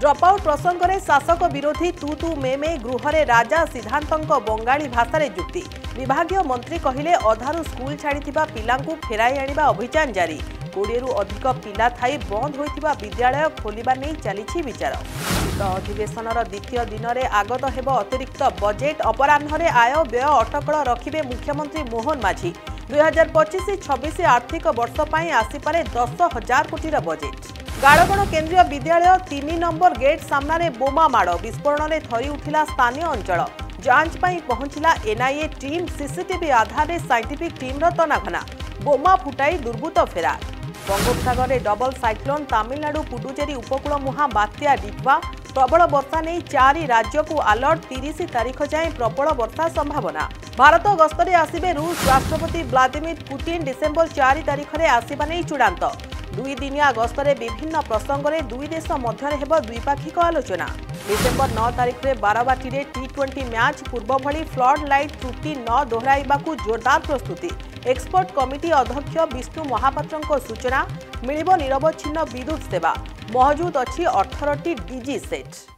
Dropout प्रसंग में शासक विरोधी तू तू मे गृह राजा सिद्धांत बंगाली भाषा युक्ति विभागीय मंत्री कहले अधारू स्कूल छाड़ी पिलांकु फेराई आनिबा अभियान जारी 20 रु अधिक पिला थाई बंद होइतिबा विद्यालय खोलिबा नै चलीछि विचार। अधिवेशनर द्वितीय दिन में आगत हेब अतिरिक्त बजेट अपराह्न आय व्यय अटकल रखिबे मुख्यमंत्री मोहन माझी 2025-26 आर्थिक वर्ष पर आसीपारे 10,000 कोटीर बजेट। गाड़गण केन्द्रीय विद्यालय 3 नंबर गेट सामने बोमा माड़ विस्फोरण में थरी उठिला स्थानीय अंचल जांच पर पहुंचला एनआईए टीम सीसीटीवी आधार में साइंटिफिक टीम तनाघना बोमा फुटाई दुर्बृत्त फेरार। बंगोपसागर में डबल साइक्लोन तमिलनाडु पुडुचेरी उपकूल मुहां बात्या डिटवा प्रबल वर्षा नहीं 4 राज्य को अलर्ट 30 तारीख जाए प्रबल वर्षा संभावना। भारत गस्तरे आसिबे रूस राष्ट्रपति व्लादिमीर पुतिन डिसेम्बर 4 तारीख में आसिबा नहीं चूड़ांत 2 दिनिया गस्तरे विभिन्न प्रसंग में दुई देश मध्य हेब द्विपाक्षिक आलोचना। डिसेम्बर 9 तारीख में बारवाटी T20 मैच पूर्व भली फ्लड लाइट त्रुटि न दोहराइबाकू जोरदार प्रस्तुति। एक्सपर्ट कमिटी अध्यक्ष विष्णु महापात्रଙ୍କ सूचना मिलिबो निरवच्छिन्न विद्युत सेवा मौजूद अछि 18टी डीजी सेट।